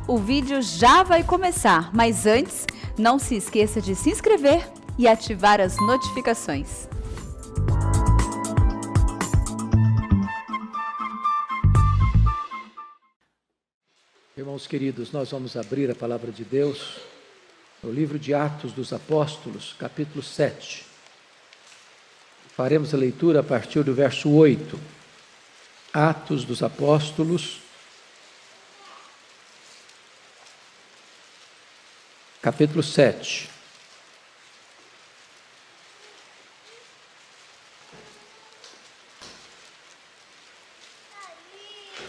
O vídeo já vai começar, mas antes, não se esqueça de se inscrever e ativar as notificações. Irmãos queridos, nós vamos abrir a palavra de Deus no livro de Atos dos Apóstolos, capítulo 7. Faremos a leitura a partir do verso 8. Atos dos Apóstolos, capítulo 7.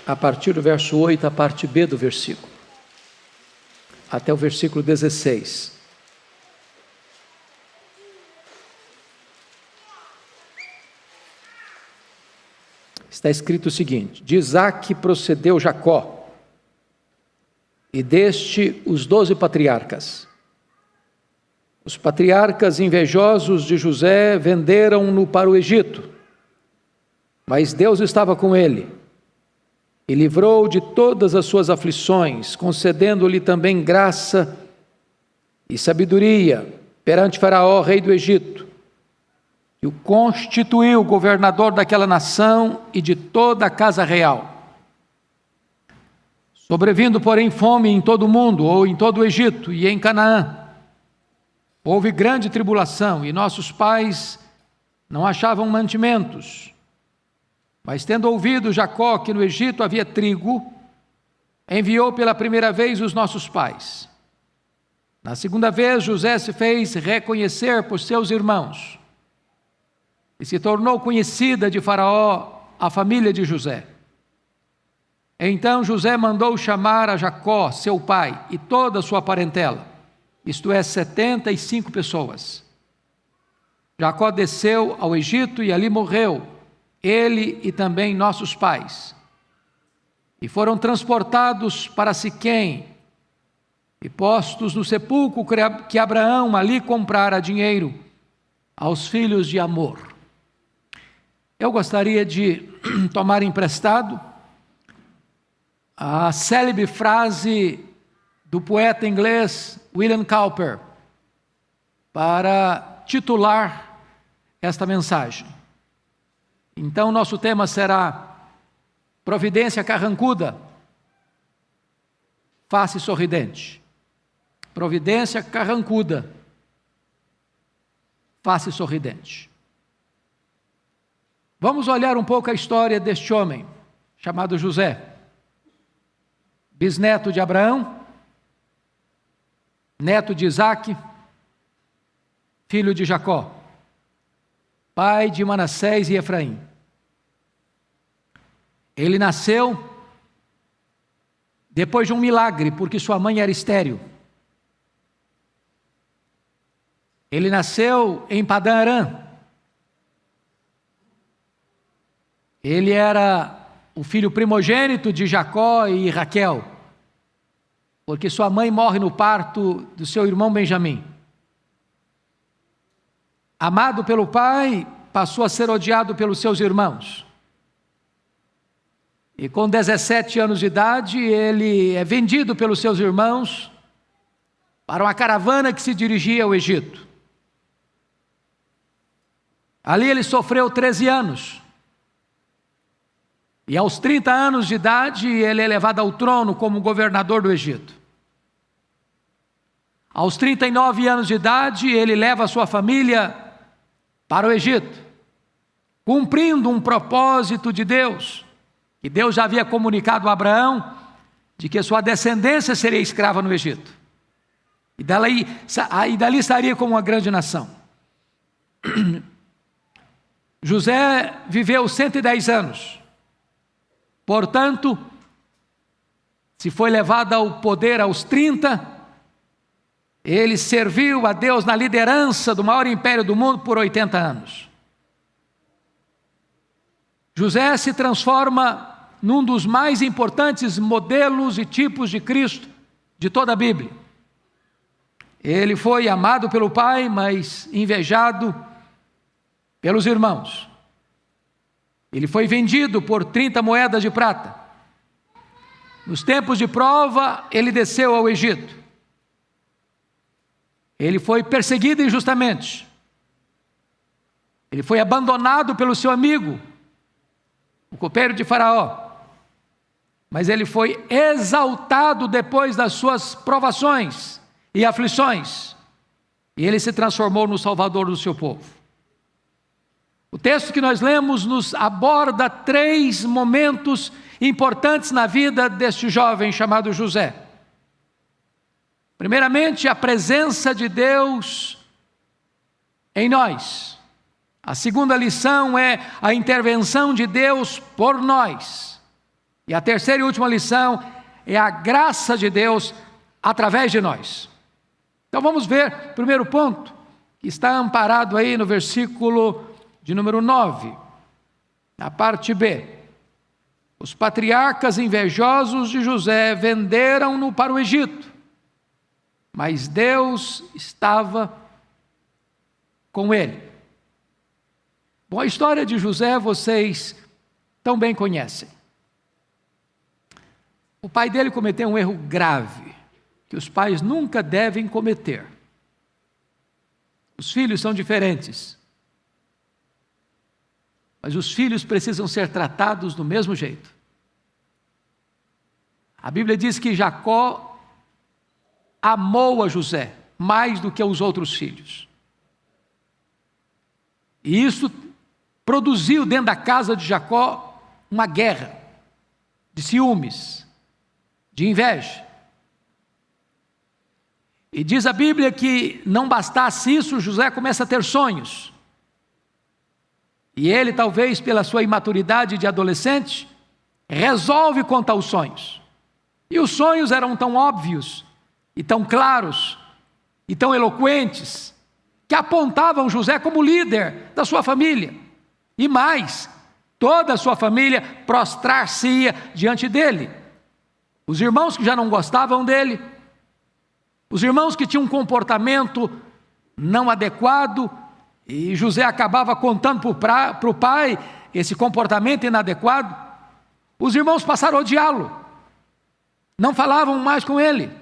A partir do verso 8, a parte B do versículo, até o versículo 16. Está escrito o seguinte: de Isaque procedeu Jacó, e deste os 12 patriarcas. Os patriarcas invejosos de José venderam-no para o Egito, mas Deus estava com ele, e livrou de todas as suas aflições, concedendo-lhe também graça e sabedoria perante Faraó, rei do Egito, e o constituiu governador daquela nação e de toda a casa real. Sobrevindo, porém, fome em todo o mundo, ou em todo o Egito e em Canaã, houve grande tribulação, e nossos pais não achavam mantimentos. Mas tendo ouvido Jacó que no Egito havia trigo, enviou pela primeira vez os nossos pais. Na segunda vez, José se fez reconhecer por seus irmãos, e se tornou conhecida de Faraó a família de José. Então José mandou chamar a Jacó, seu pai, e toda a sua parentela, isto é, 75 pessoas. Jacó desceu ao Egito e ali morreu, ele e também nossos pais. E foram transportados para Siquém e postos no sepulcro que Abraão ali comprara a dinheiro aos filhos de Amor. Eu gostaria de tomar emprestado a célebre frase do poeta inglês William Cowper para titular esta mensagem. Então, nosso tema será Providência Carrancuda, face sorridente. Providência Carrancuda, face sorridente. Vamos olhar um pouco a história deste homem, chamado José, bisneto de Abraão, neto de Isaque, filho de Jacó, pai de Manassés e Efraim. Ele nasceu depois de um milagre, porque sua mãe era estéril. Ele nasceu em Padã Arã. Ele era o filho primogênito de Jacó e Raquel, porque sua mãe morre no parto do seu irmão Benjamim. Amado pelo pai, passou a ser odiado pelos seus irmãos. E com 17 anos de idade, ele é vendido pelos seus irmãos para uma caravana que se dirigia ao Egito. Ali ele sofreu 13 anos. E aos 30 anos de idade, ele é levado ao trono como governador do Egito. Aos 39 anos de idade, ele leva a sua família para o Egito, cumprindo um propósito de Deus, que Deus já havia comunicado a Abraão, de que sua descendência seria escrava no Egito. E dali estaria como uma grande nação. José viveu 110 anos. Portanto, se foi levado ao poder aos 30, ele serviu a Deus na liderança do maior império do mundo por 80 anos. José se transforma num dos mais importantes modelos e tipos de Cristo de toda a Bíblia. Ele foi amado pelo pai, mas invejado pelos irmãos. Ele foi vendido por 30 moedas de prata. Nos tempos de prova, ele desceu ao Egito. Ele foi perseguido injustamente. Ele foi abandonado pelo seu amigo, o copeiro de Faraó. Mas ele foi exaltado depois das suas provações e aflições. E ele se transformou no salvador do seu povo. O texto que nós lemos nos aborda 3 momentos importantes na vida deste jovem chamado José. Primeiramente, a presença de Deus em nós. A segunda lição é a intervenção de Deus por nós. E a terceira e última lição é a graça de Deus através de nós. Então vamos ver o primeiro ponto, que está amparado aí no versículo de número 9, na parte B. Os patriarcas invejosos de José venderam-no para o Egito, mas Deus estava com ele. Bom, a história de José vocês tão bem conhecem. O pai dele cometeu um erro grave, que os pais nunca devem cometer. Os filhos são diferentes, mas os filhos precisam ser tratados do mesmo jeito. A Bíblia diz que Jacó amou a José mais do que os outros filhos. E isso produziu dentro da casa de Jacó uma guerra de ciúmes, de inveja. E diz a Bíblia que não bastasse isso, José começa a ter sonhos. E ele, talvez pela sua imaturidade de adolescente, resolve contar os sonhos. E os sonhos eram tão óbvios, e tão claros, e tão eloquentes, que apontavam José como líder da sua família. E mais, toda a sua família prostrar-se-ia diante dele. Os irmãos que já não gostavam dele, os irmãos que tinham um comportamento não adequado, e José acabava contando para o pai esse comportamento inadequado, os irmãos passaram a odiá-lo, não falavam mais com ele,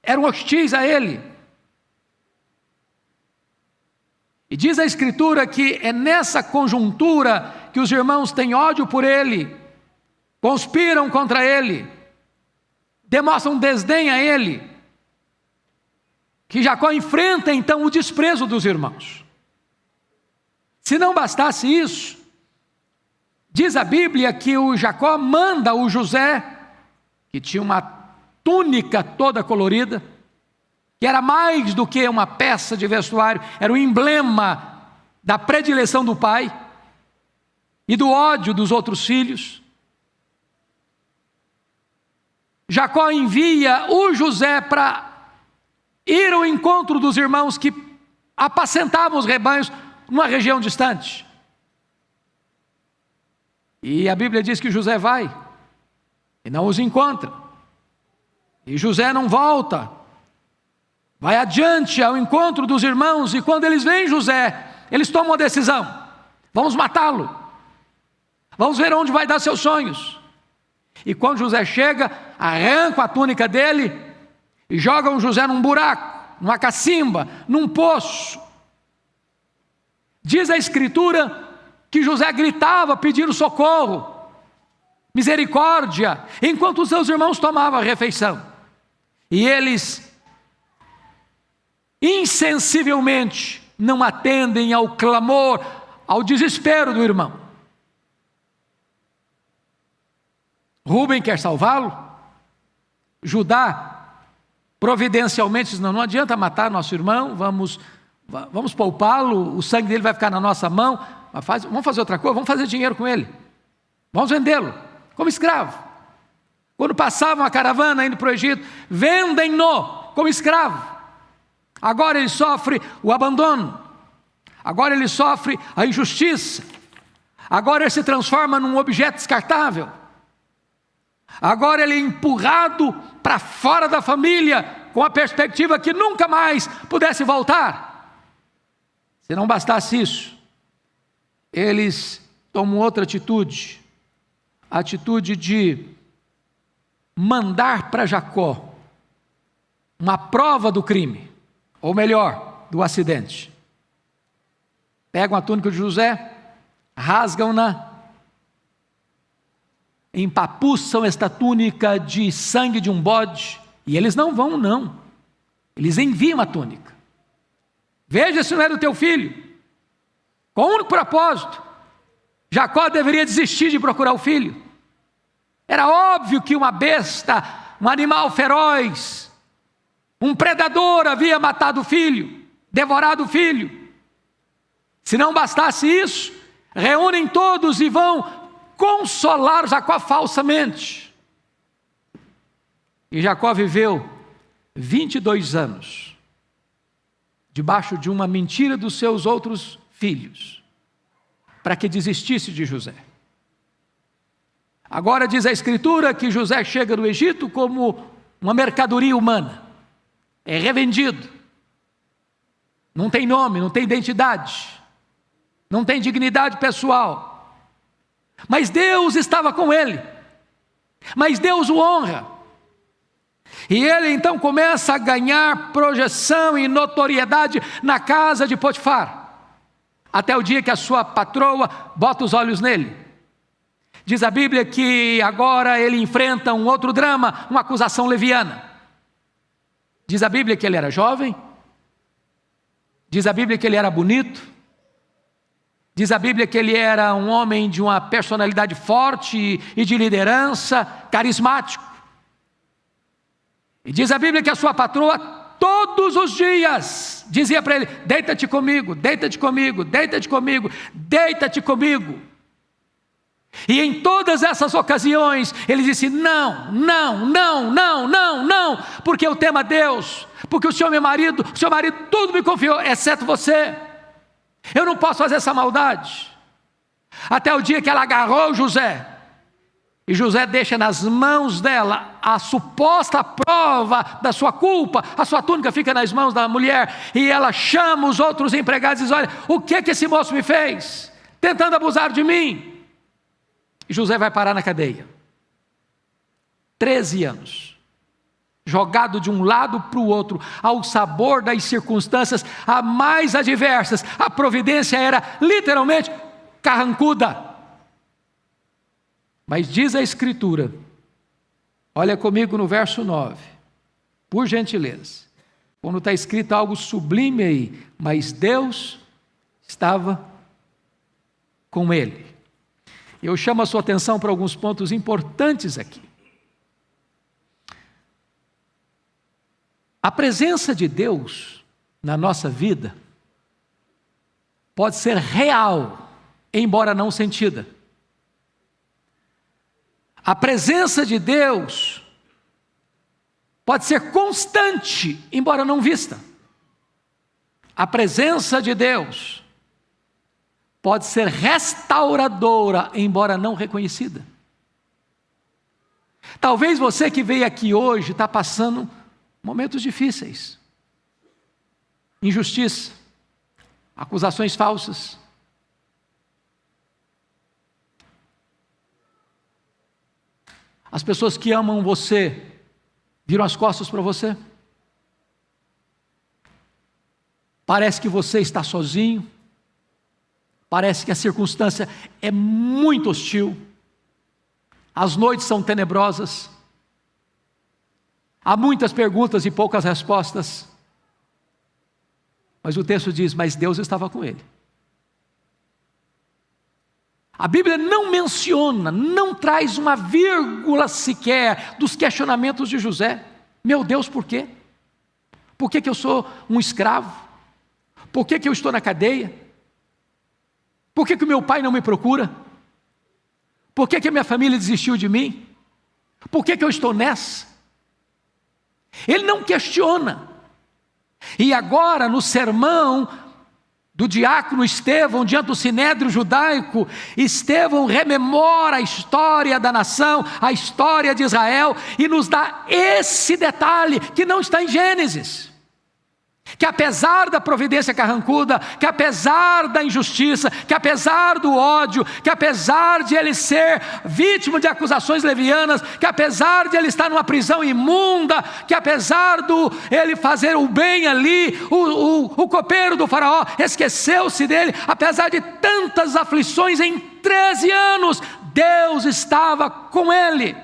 eram hostis a ele. E diz a Escritura que é nessa conjuntura que os irmãos têm ódio por ele, conspiram contra ele, demonstram desdém a ele, que Jacó enfrenta então o desprezo dos irmãos. Se não bastasse isso, diz a Bíblia que o Jacó manda o José, que tinha uma túnica toda colorida, que era mais do que uma peça de vestuário, era o emblema da predileção do pai e do ódio dos outros filhos. Jacó envia o José para ir ao encontro dos irmãos que apacentavam os rebanhos numa região distante. E a Bíblia diz que José vai e não os encontra. E José não volta, vai adiante ao encontro dos irmãos, e quando eles veem José, eles tomam uma decisão: vamos matá-lo, vamos ver onde vai dar seus sonhos. E quando José chega, arrancam a túnica dele e jogam José num buraco, numa cacimba, num poço. Diz a Escritura que José gritava pedindo socorro, misericórdia, enquanto os seus irmãos tomavam a refeição. E eles insensivelmente não atendem ao clamor, ao desespero do irmão. Rúben quer salvá-lo. Judá providencialmente diz: não adianta matar nosso irmão, vamos poupá-lo, o sangue dele vai ficar na nossa mão, vamos fazer outra coisa, vamos fazer dinheiro com ele, vamos vendê-lo como escravo. Quando passavam a caravana indo para o Egito, vendem-no como escravo. Agora ele sofre o abandono, agora ele sofre a injustiça, agora ele se transforma num objeto descartável, agora ele é empurrado para fora da família, com a perspectiva que nunca mais pudesse voltar. Se não bastasse isso, eles tomam outra atitude. a atitude de mandar para Jacó uma prova do crime, ou melhor, do acidente. Pegam a túnica de José, rasgam-na, empapuçam esta túnica de sangue de um bode, e eles não vão, não. Eles enviam a túnica. Veja se não é do teu filho. Com o único propósito: Jacó deveria desistir de procurar o filho. Era óbvio que uma besta, um animal feroz, um predador havia matado o filho, devorado o filho. Se não bastasse isso, reúnem todos e vão consolar Jacó falsamente. E Jacó viveu 22 anos debaixo de uma mentira dos seus outros filhos, para que desistisse de José. Agora diz a Escritura que José chega no Egito como uma mercadoria humana, é revendido, não tem nome, não tem identidade, não tem dignidade pessoal, mas Deus estava com ele, mas Deus o honra, e ele então começa a ganhar projeção e notoriedade na casa de Potifar, até o dia que a sua patroa bota os olhos nele. Diz a Bíblia que agora ele enfrenta um outro drama, uma acusação leviana. Diz a Bíblia que ele era jovem, diz a Bíblia que ele era bonito, diz a Bíblia que ele era um homem de uma personalidade forte e de liderança, carismático. E diz a Bíblia que a sua patroa todos os dias dizia para ele: deita-te comigo, deita-te comigo, deita-te comigo, deita-te comigo. E em todas essas ocasiões ele disse: não, não, não, não, não, não, porque eu temo a Deus, porque o seu marido tudo me confiou, exceto você. Eu não posso fazer essa maldade. Até o dia que ela agarrou José, e José deixa nas mãos dela a suposta prova da sua culpa. A sua túnica fica nas mãos da mulher, e ela chama os outros empregados e diz: olha, o que esse moço me fez? Tentando abusar de mim. E José vai parar na cadeia. 13 anos. Jogado de um lado para o outro, ao sabor das circunstâncias a mais adversas. A providência era literalmente carrancuda. Mas diz a Escritura, olha comigo no verso 9, por gentileza, quando está escrito algo sublime aí: mas Deus estava com ele. Eu chamo a sua atenção para alguns pontos importantes aqui. A presença de Deus na nossa vida pode ser real, embora não sentida. A presença de Deus pode ser constante, embora não vista. A presença de Deus pode ser restauradora, embora não reconhecida. Talvez você que veio aqui hoje está passando momentos difíceis, injustiça, acusações falsas. As pessoas que amam você viram as costas para você. Parece que você está sozinho. Parece que a circunstância é muito hostil. As noites são tenebrosas. Há muitas perguntas e poucas respostas. Mas o texto diz: mas Deus estava com ele. A Bíblia não menciona, não traz uma vírgula sequer dos questionamentos de José. Meu Deus, por quê? Por que eu sou um escravo? Por que eu estou na cadeia? Por que o meu pai não me procura? Por que a minha família desistiu de mim? Por que eu estou nessa? Ele não questiona. E agora, no sermão do diácono Estevão, diante do sinédrio judaico, Estevão rememora a história da nação, a história de Israel, e nos dá esse detalhe que não está em Gênesis. que apesar da providência carrancuda, que apesar da injustiça, que apesar do ódio, que apesar de ele ser vítima de acusações levianas, que apesar de ele estar numa prisão imunda, que apesar de ele fazer o bem ali, o copeiro do faraó esqueceu-se dele, apesar de tantas aflições em 13 anos, Deus estava com ele.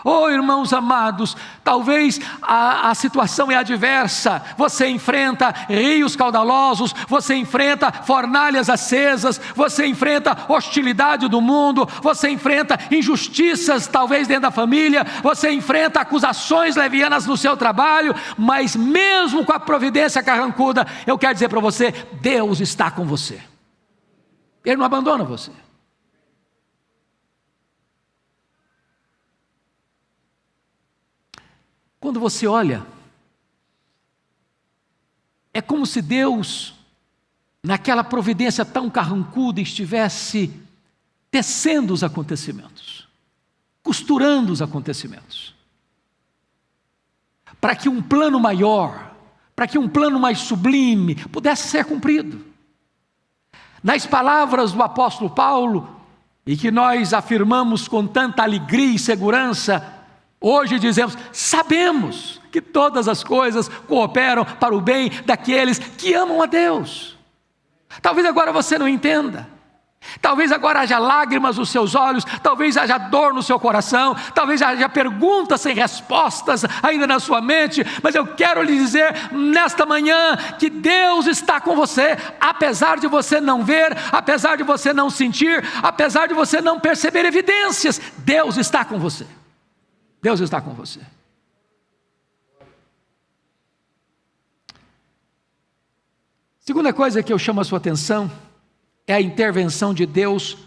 Oh, irmãos amados, talvez a situação é adversa, você enfrenta rios caudalosos, você enfrenta fornalhas acesas, você enfrenta hostilidade do mundo, você enfrenta injustiças talvez dentro da família, você enfrenta acusações levianas no seu trabalho, mas mesmo com a providência carrancuda, eu quero dizer para você, Deus está com você, Ele não abandona você. Quando você olha, é como se Deus, naquela providência tão carrancuda, estivesse tecendo os acontecimentos, costurando os acontecimentos, para que um plano maior, para que um plano mais sublime pudesse ser cumprido. Nas palavras do apóstolo Paulo, e que nós afirmamos com tanta alegria e segurança, hoje dizemos, sabemos que todas as coisas cooperam para o bem daqueles que amam a Deus. Talvez agora você não entenda, talvez agora haja lágrimas nos seus olhos, talvez haja dor no seu coração, talvez haja perguntas sem respostas ainda na sua mente, mas eu quero lhe dizer nesta manhã que Deus está com você, apesar de você não ver, apesar de você não sentir, apesar de você não perceber evidências, Deus está com você. Deus está com você. Segunda coisa que eu chamo a sua atenção é a intervenção de Deus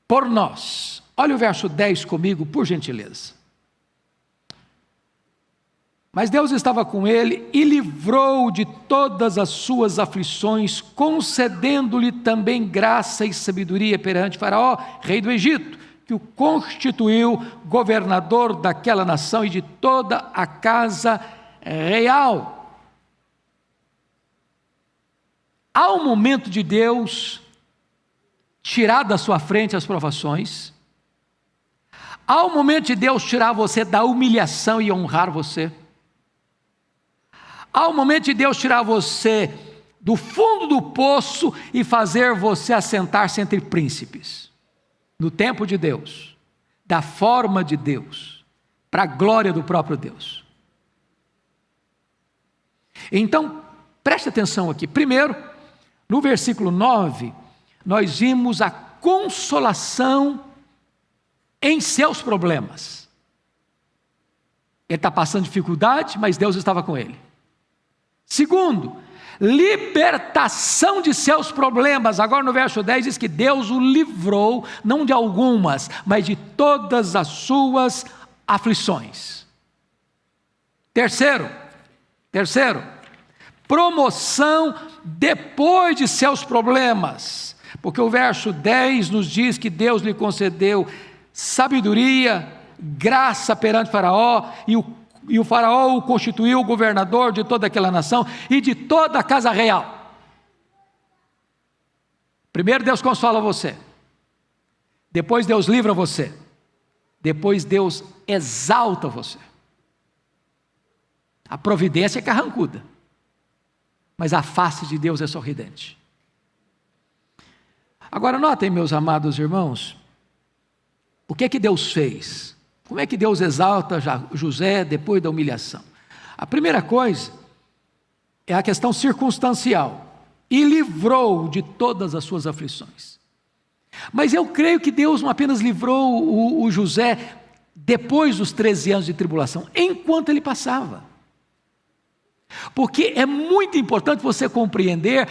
por nós. Olha o verso 10 comigo, por gentileza. Mas Deus estava com ele e livrou de todas as suas aflições, concedendo-lhe também graça e sabedoria perante Faraó, rei do Egito, que o constituiu governador daquela nação e de toda a casa real. Há um momento de Deus tirar da sua frente as provações, há um momento de Deus tirar você da humilhação e honrar você, há um momento de Deus tirar você do fundo do poço e fazer você assentar-se entre príncipes. No tempo de Deus, da forma de Deus, para a glória do próprio Deus. Então, preste atenção aqui. Primeiro, no versículo 9, nós vimos a consolação em seus problemas. Ele está passando dificuldade, mas Deus estava com ele. Segundo, libertação de seus problemas. Agora no verso 10 diz que Deus o livrou, não de algumas, mas de todas as suas aflições. Terceiro, promoção depois de seus problemas, porque o verso 10 nos diz que Deus lhe concedeu sabedoria, graça perante Faraó, e o faraó o constituiu governador de toda aquela nação e de toda a casa real. Primeiro Deus consola você, depois Deus livra você, depois Deus exalta você. A providência é carrancuda, mas a face de Deus é sorridente. Agora notem, meus amados irmãos, o que é que Deus fez? Como é que Deus exalta José depois da humilhação? A primeira coisa é a questão circunstancial. E livrou de todas as suas aflições. Mas eu creio que Deus não apenas livrou o José depois dos 13 anos de tribulação, enquanto ele passava. Porque é muito importante você compreender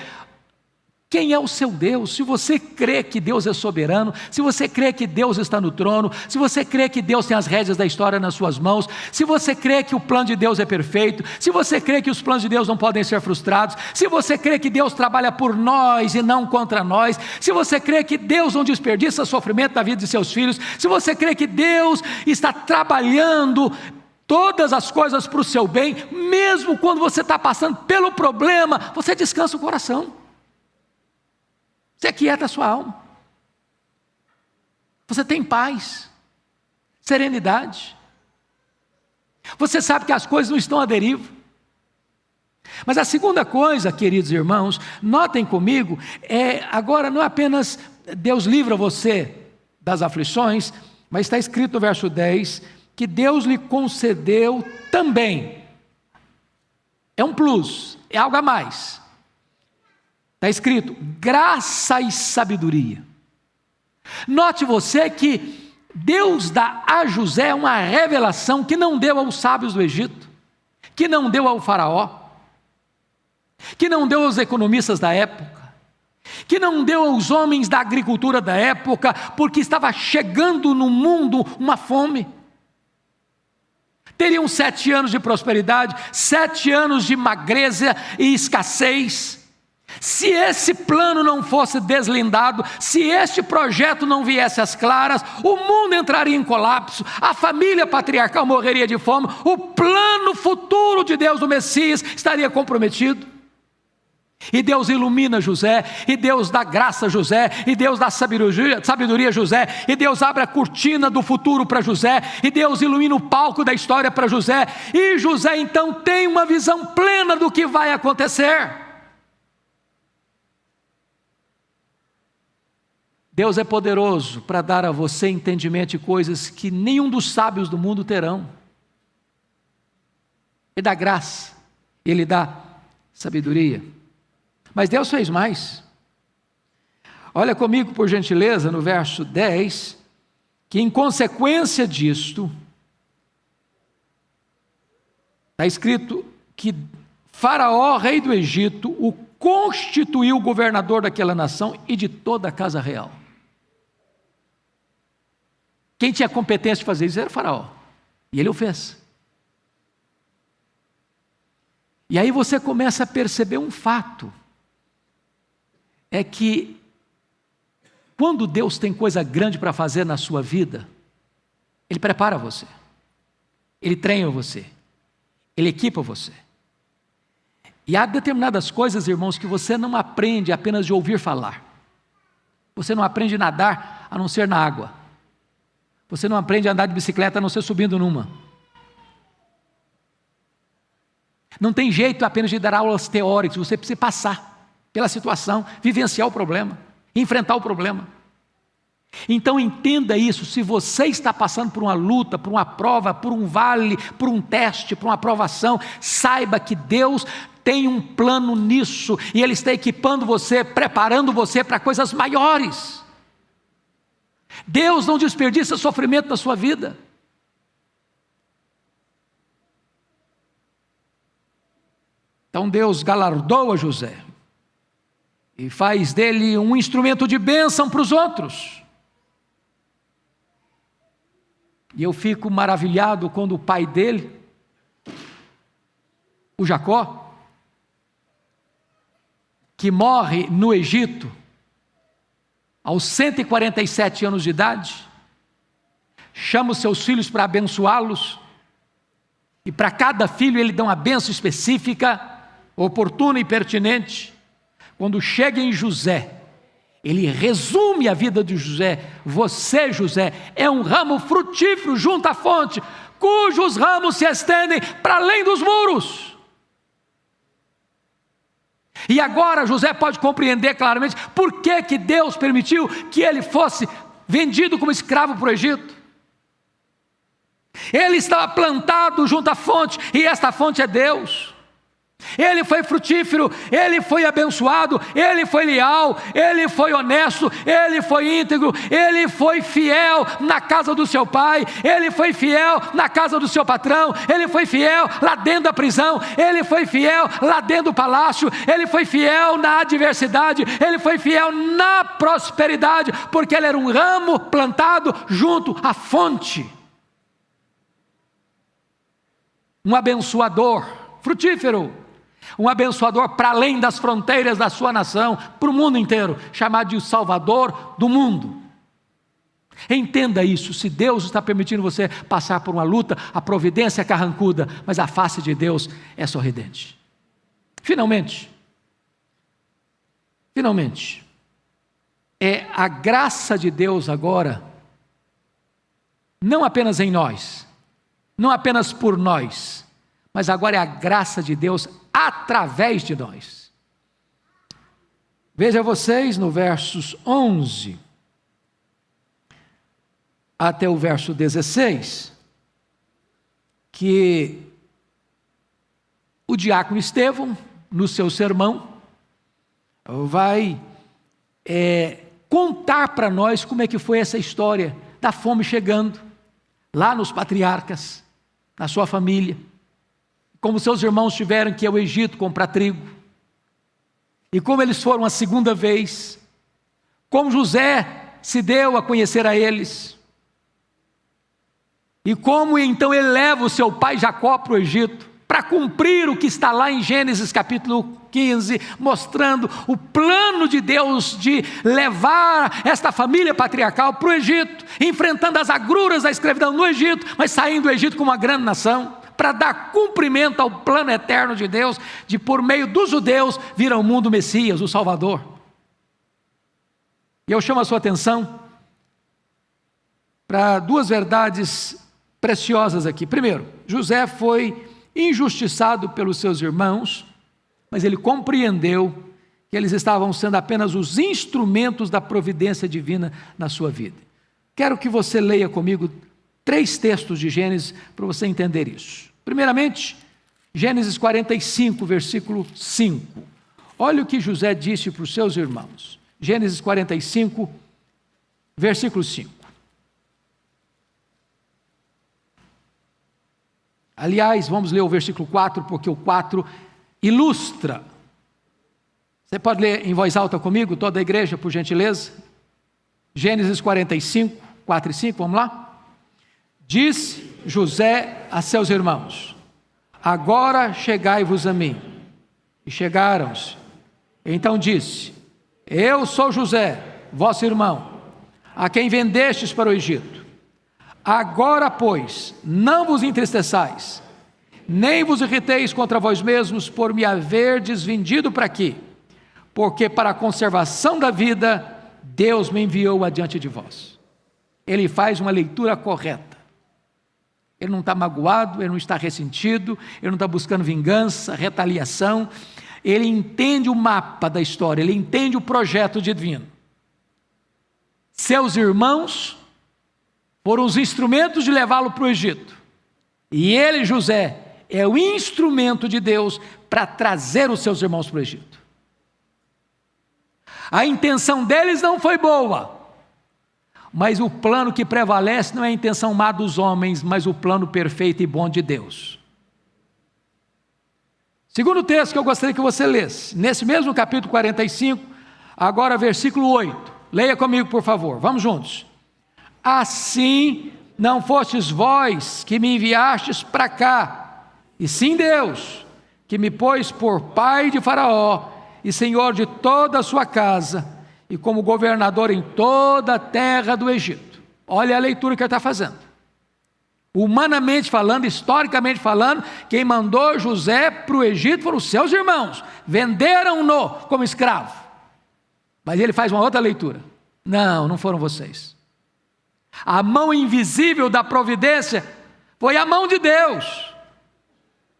quem é o seu Deus. Se você crê que Deus é soberano, se você crê que Deus está no trono, se você crê que Deus tem as rédeas da história nas suas mãos, se você crê que o plano de Deus é perfeito, se você crê que os planos de Deus não podem ser frustrados, se você crê que Deus trabalha por nós e não contra nós, se você crê que Deus não desperdiça sofrimento na vida de seus filhos, se você crê que Deus está trabalhando todas as coisas para o seu bem, mesmo quando você está passando pelo problema, você descansa o coração, você aquieta a sua alma, você tem paz, serenidade, você sabe que as coisas não estão à deriva. Mas a segunda coisa, queridos irmãos, notem comigo, agora não é apenas Deus livra você das aflições, mas está escrito no verso 10, que Deus lhe concedeu também, é um plus, é algo a mais, está escrito, graça e sabedoria. Note você que Deus dá a José uma revelação que não deu aos sábios do Egito, que não deu ao faraó, que não deu aos economistas da época, que não deu aos homens da agricultura da época, porque estava chegando no mundo uma fome. Teriam 7 anos de prosperidade, 7 anos de magreza e escassez. Se esse plano não fosse deslindado, se este projeto não viesse às claras, o mundo entraria em colapso, a família patriarcal morreria de fome, o plano futuro de Deus do Messias estaria comprometido. E Deus ilumina José, e Deus dá graça a José, e Deus dá sabedoria a José, e Deus abre a cortina do futuro para José, e Deus ilumina o palco da história para José, e José então tem uma visão plena do que vai acontecer. Deus é poderoso para dar a você entendimento de coisas que nenhum dos sábios do mundo terão. Ele dá graça, Ele dá sabedoria. Mas Deus fez mais. Olha comigo, por gentileza, no verso 10, que em consequência disto, está escrito que Faraó, rei do Egito, o constituiu governador daquela nação e de toda a casa real. Quem tinha competência de fazer isso era o Faraó, e ele o fez. E aí você começa a perceber um fato, é que quando Deus tem coisa grande para fazer na sua vida, Ele prepara você, Ele treina você, Ele equipa você. E há determinadas coisas, irmãos, que você não aprende apenas de ouvir falar. Você não aprende a nadar a não ser na água. Você não aprende a andar de bicicleta a não ser subindo numa. Não tem jeito apenas de dar aulas teóricas, você precisa passar pela situação, vivenciar o problema, enfrentar o problema. Então entenda isso, se você está passando por uma luta, por uma prova, por um vale, por um teste, por uma aprovação, saiba que Deus tem um plano nisso, e Ele está equipando você, preparando você para coisas maiores. Deus não desperdiça sofrimento na sua vida. Então Deus galardoa José, e faz dele um instrumento de bênção para os outros. E eu fico maravilhado quando o pai dele, o Jacó, que morre no Egito, aos 147 anos de idade, chama os seus filhos para abençoá-los, e para cada filho ele dá uma bênção específica, oportuna e pertinente. Quando chega em José, ele resume a vida de José. Você, José, é um ramo frutífero junto à fonte, cujos ramos se estendem para além dos muros. E agora José pode compreender claramente por que Deus permitiu que ele fosse vendido como escravo para o Egito. Ele estava plantado junto à fonte, e esta fonte é Deus. Ele foi frutífero, ele foi abençoado, ele foi leal, ele foi honesto, ele foi íntegro, ele foi fiel na casa do seu pai, ele foi fiel na casa do seu patrão, ele foi fiel lá dentro da prisão, ele foi fiel lá dentro do palácio, ele foi fiel na adversidade, ele foi fiel na prosperidade, porque ele era um ramo plantado junto à fonte. Um abençoador frutífero, um abençoador para além das fronteiras da sua nação, para o mundo inteiro, chamado de o Salvador do mundo. Entenda isso, se Deus está permitindo você passar por uma luta, a providência é carrancuda, mas a face de Deus é sorridente. Finalmente, é a graça de Deus agora, não apenas em nós, não apenas por nós, mas agora é a graça de Deus através de nós. Veja vocês no versos 11 até o verso 16, que o diácono Estevão, no seu sermão, vai contar para nós como é que foi essa história da fome chegando, lá nos patriarcas, na sua família, como seus irmãos tiveram que ir ao Egito comprar trigo, e como eles foram a segunda vez, como José se deu a conhecer a eles, e como então ele leva o seu pai Jacó para o Egito, para cumprir o que está lá em Gênesis capítulo 15, mostrando o plano de Deus de levar esta família patriarcal para o Egito, enfrentando as agruras da escravidão no Egito, mas saindo do Egito como uma grande nação, para dar cumprimento ao plano eterno de Deus, de por meio dos judeus vir ao mundo o Messias, o Salvador. E eu chamo a sua atenção para duas verdades preciosas aqui. Primeiro, José foi injustiçado pelos seus irmãos, mas ele compreendeu que eles estavam sendo apenas os instrumentos da providência divina na sua vida. Quero que você leia comigo 3 textos de Gênesis para você entender isso. Primeiramente, Gênesis 45, versículo 5. Olha o que José disse para os seus irmãos. Gênesis 45, versículo 5. Aliás, vamos ler o versículo 4, porque o 4 ilustra. Você pode ler em voz alta comigo, toda a igreja, por gentileza? Gênesis 45, 4 e 5, vamos lá? Disse José a seus irmãos: agora chegai-vos a mim. E chegaram-se. Então disse: eu sou José, vosso irmão, a quem vendestes para o Egito. Agora, pois, não vos entristeçais, nem vos irriteis contra vós mesmos por me haverdes vendido para aqui, porque para a conservação da vida, Deus me enviou adiante de vós. Ele faz uma leitura correta. Ele não está magoado, ele não está ressentido, ele não está buscando vingança, retaliação. Ele entende o mapa da história, ele entende o projeto divino. Seus irmãos foram os instrumentos de levá-lo para o Egito. E ele, José, é o instrumento de Deus para trazer os seus irmãos para o Egito. A intenção deles não foi boa, mas o plano que prevalece não é a intenção má dos homens, mas o plano perfeito e bom de Deus. Segundo texto que eu gostaria que você lesse, nesse mesmo capítulo 45, agora versículo 8. Leia comigo, por favor, vamos juntos. Assim não fostes vós que me enviastes para cá, e sim Deus, que me pôs por pai de Faraó e senhor de toda a sua casa, e como governador em toda a terra do Egito. Olha a leitura que ele está fazendo. Humanamente falando, historicamente falando, quem mandou José para o Egito foram os seus irmãos, venderam-no como escravo. Mas ele faz uma outra leitura. Não foram vocês. A mão invisível da providência foi a mão de Deus.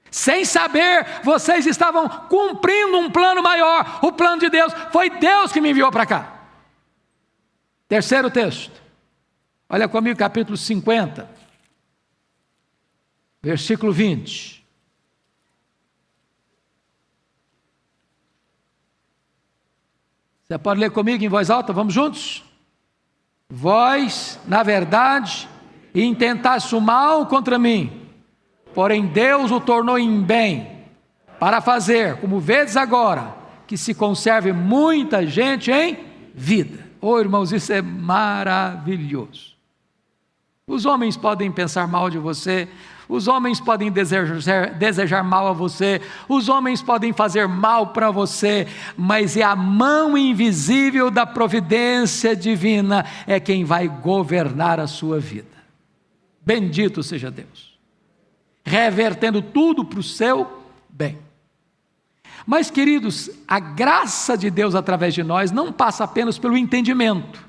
Sem saber, vocês estavam cumprindo um plano maior. O plano de Deus, foi Deus que me enviou para cá. Terceiro texto. Olha comigo, capítulo 50, versículo 20. Você pode ler comigo em voz alta? Vamos juntos? Vós, na verdade, intentaste o mal contra mim, porém Deus o tornou em bem, para fazer, como vedes agora, que se conserve muita gente em vida. Oh, irmãos, isso é maravilhoso. Os homens podem pensar mal de você, Os homens podem desejar mal a você, os homens podem fazer mal para você, mas é a mão invisível da providência divina é quem vai governar a sua vida. Bendito seja Deus, revertendo tudo para o seu bem. Mas, queridos, a graça de Deus através de nós não passa apenas pelo entendimento,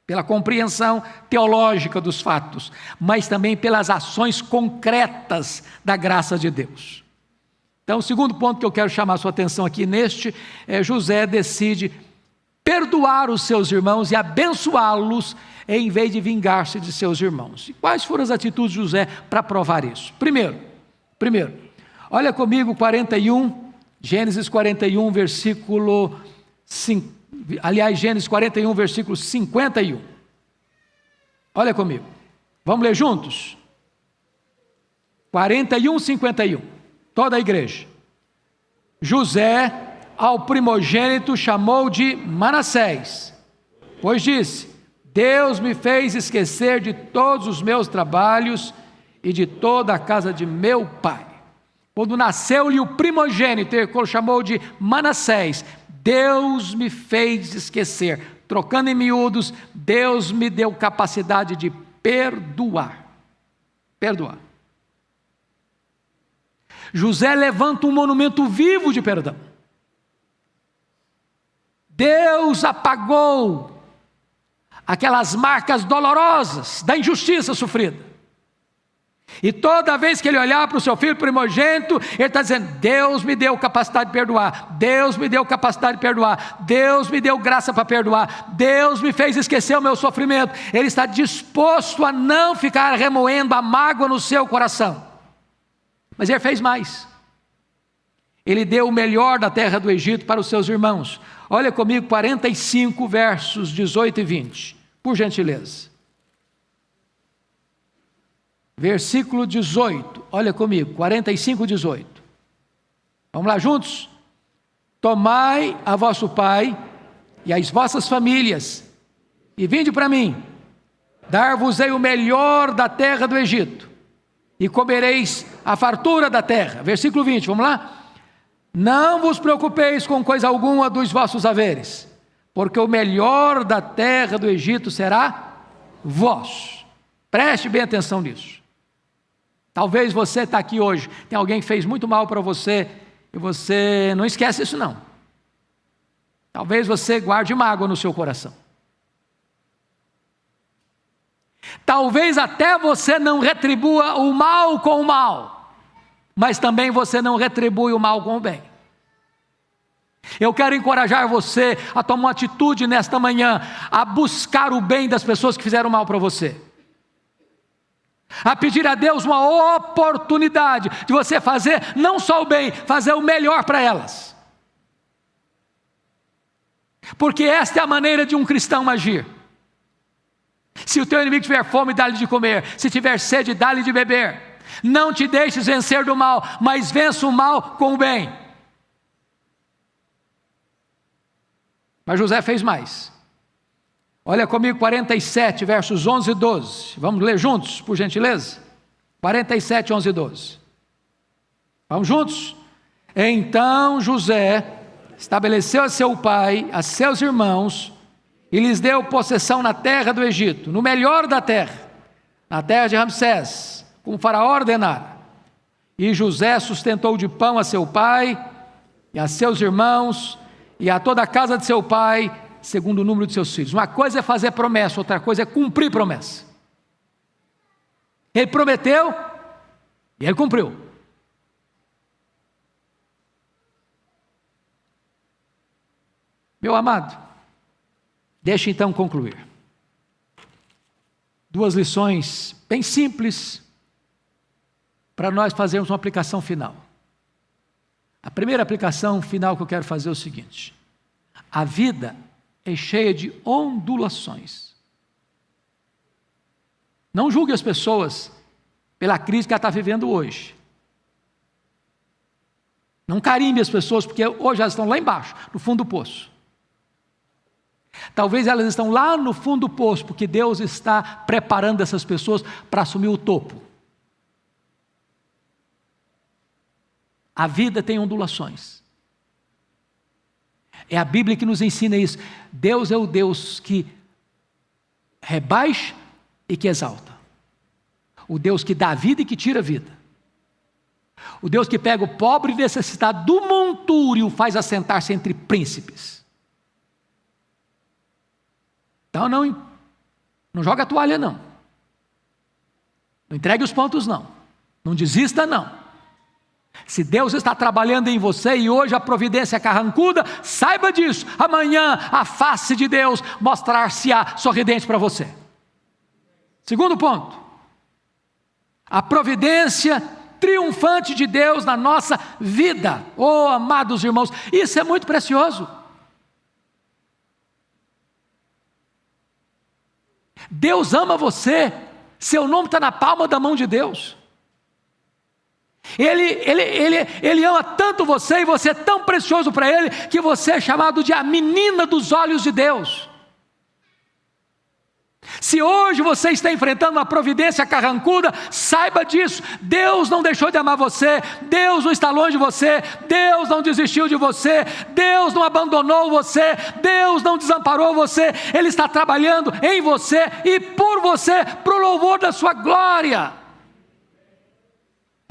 pela compreensão teológica dos fatos, mas também pelas ações concretas da graça de Deus. Então, o segundo ponto que eu quero chamar a sua atenção aqui José decide perdoar os seus irmãos e abençoá-los em vez de vingar-se de seus irmãos. E quais foram as atitudes de José para provar isso? Primeiro, olha comigo Gênesis 41, versículo 5. Gênesis 41, versículo 51. Olha comigo. Vamos ler juntos? 41, 51. Toda a igreja. José, ao primogênito, chamou de Manassés, pois disse: Deus me fez esquecer de todos os meus trabalhos e de toda a casa de meu pai. Quando nasceu-lhe o primogênito, ele chamou de Manassés. Deus me fez esquecer. Trocando em miúdos, Deus me deu capacidade de perdoar. José levanta um monumento vivo de perdão. Deus apagou aquelas marcas dolorosas da injustiça sofrida. E toda vez que ele olhar para o seu filho primogênito, ele está dizendo: Deus me deu capacidade de perdoar, Deus me deu capacidade de perdoar, Deus me deu graça para perdoar, Deus me fez esquecer o meu sofrimento. Ele está disposto a não ficar remoendo a mágoa no seu coração. Mas ele fez mais. Ele deu o melhor da terra do Egito para os seus irmãos. Olha comigo 45 versos 18 e 20, por gentileza. Versículo 18, olha comigo, 45, 18. Vamos lá juntos? Tomai a vosso pai e as vossas famílias, e vinde para mim, dar-vos-ei o melhor da terra do Egito, e comereis a fartura da terra. Versículo 20, vamos lá? Não vos preocupeis com coisa alguma dos vossos haveres, porque o melhor da terra do Egito será vosso. Preste bem atenção nisso. Talvez você está aqui hoje, tem alguém que fez muito mal para você, e você não esquece isso não. Talvez você guarde mágoa no seu coração. Talvez até você não retribua o mal com o mal, mas também você não retribui o mal com o bem. Eu quero encorajar você a tomar uma atitude nesta manhã, a buscar o bem das pessoas que fizeram mal para você. A pedir a Deus uma oportunidade de você fazer não só o bem, fazer o melhor para elas. Porque esta é a maneira de um cristão agir. Se o teu inimigo tiver fome, dá-lhe de comer. Se tiver sede, dá-lhe de beber. Não te deixes vencer do mal, mas vença o mal com o bem. Mas José fez mais. Olha comigo 47, versos 11 e 12. Vamos ler juntos, por gentileza? 47, 11 e 12. Vamos juntos? Então José estabeleceu a seu pai, a seus irmãos, e lhes deu possessão na terra do Egito, no melhor da terra, na terra de Ramsés, como Faraó ordenara. E José sustentou de pão a seu pai, e a seus irmãos, e a toda a casa de seu pai, segundo o número de seus filhos. Uma coisa é fazer promessa, outra coisa é cumprir promessa. Ele prometeu e ele cumpriu. Meu amado, deixe então concluir. Duas lições bem simples para nós fazermos uma aplicação final. A primeira aplicação final que eu quero fazer é o seguinte: a vida é cheia de ondulações. Não julgue as pessoas pela crise que ela está vivendo hoje. Não carimbe as pessoas, porque hoje elas estão lá embaixo, no fundo do poço. Talvez elas estão lá no fundo do poço, porque Deus está preparando essas pessoas para assumir o topo. A vida tem ondulações. É a Bíblia que nos ensina isso. Deus é o Deus que rebaixa e que exalta. O Deus que dá vida e que tira vida. O Deus que pega o pobre e necessitado do monturo e o faz assentar-se entre príncipes. Então não joga a toalha não. Não entregue os pontos não. Não desista não. Se Deus está trabalhando em você e hoje a providência é carrancuda, saiba disso. Amanhã a face de Deus mostrar-se-á sorridente para você. Segundo ponto. A providência triunfante de Deus na nossa vida. Oh, amados irmãos, isso é muito precioso. Deus ama você. Seu nome está na palma da mão de Deus. Ele ama tanto você e você é tão precioso para Ele que você é chamado de a menina dos olhos de Deus. Se hoje você está enfrentando uma providência carrancuda, saiba disso. Deus não deixou de amar você, Deus não está longe de você, Deus não desistiu de você, Deus não abandonou você, Deus não desamparou você. Ele está trabalhando em você e por você, para o louvor da sua glória.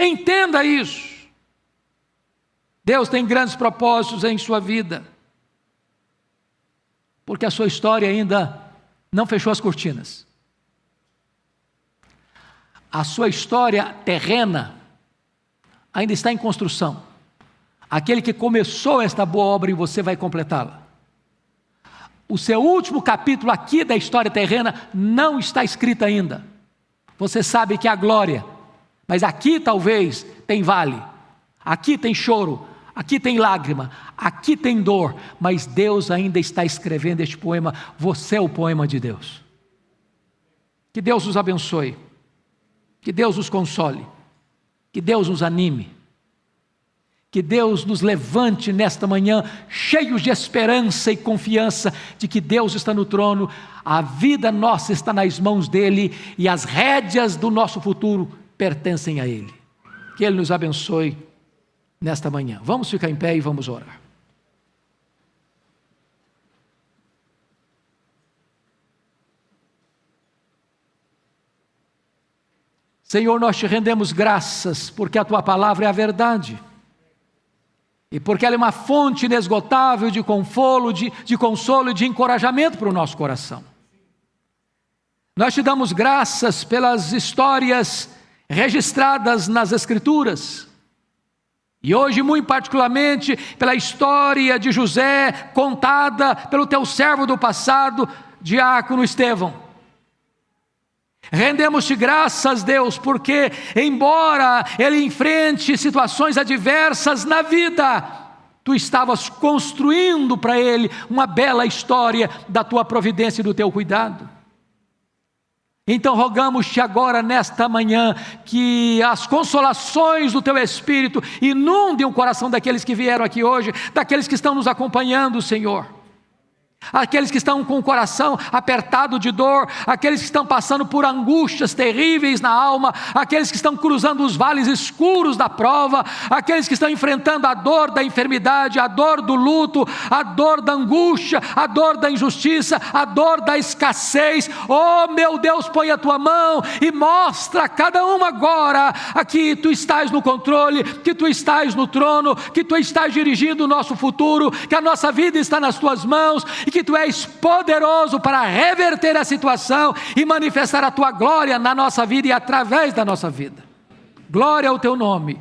Entenda isso. Deus tem grandes propósitos em sua vida, porque a sua história ainda não fechou as cortinas. A sua história terrena ainda está em construção. Aquele que começou esta boa obra em você vai completá-la. O seu último capítulo aqui da história terrena não está escrito ainda. Você sabe que é a glória, mas aqui talvez tem vale, aqui tem choro, aqui tem lágrima, aqui tem dor, mas Deus ainda está escrevendo este poema. Você é o poema de Deus. Que Deus nos abençoe, que Deus nos console, que Deus nos anime, que Deus nos levante nesta manhã cheios de esperança e confiança de que Deus está no trono, a vida nossa está nas mãos dEle e as rédeas do nosso futuro pertencem a Ele. Que Ele nos abençoe nesta manhã. Vamos ficar em pé e vamos orar. Senhor, nós te rendemos graças porque a Tua palavra é a verdade e porque ela é uma fonte inesgotável de consolo, e de encorajamento para o nosso coração. Nós te damos graças pelas histórias registradas nas Escrituras, e hoje muito particularmente pela história de José, contada pelo teu servo do passado, diácono Estevão. Rendemos-te graças, Deus, porque embora ele enfrente situações adversas na vida, tu estavas construindo para ele uma bela história da tua providência e do teu cuidado. Então rogamos-te agora nesta manhã que as consolações do teu Espírito inundem o coração daqueles que vieram aqui hoje, daqueles que estão nos acompanhando, Senhor. Aqueles que estão com o coração apertado de dor, aqueles que estão passando por angústias terríveis na alma, aqueles que estão cruzando os vales escuros da prova, aqueles que estão enfrentando a dor da enfermidade, a dor do luto, a dor da angústia, a dor da injustiça, a dor da escassez. Oh meu Deus, põe a tua mão e mostra a cada um agora que tu estás no controle, que tu estás no trono, que tu estás dirigindo o nosso futuro, que a nossa vida está nas tuas mãos e que tu és poderoso para reverter a situação e manifestar a tua glória na nossa vida e através da nossa vida. Glória ao teu nome,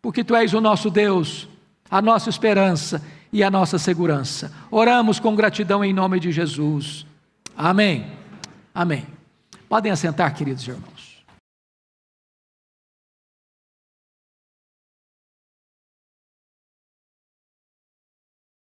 porque tu és o nosso Deus, a nossa esperança e a nossa segurança. Oramos com gratidão em nome de Jesus. Amém. Amém. Podem assentar, queridos irmãos.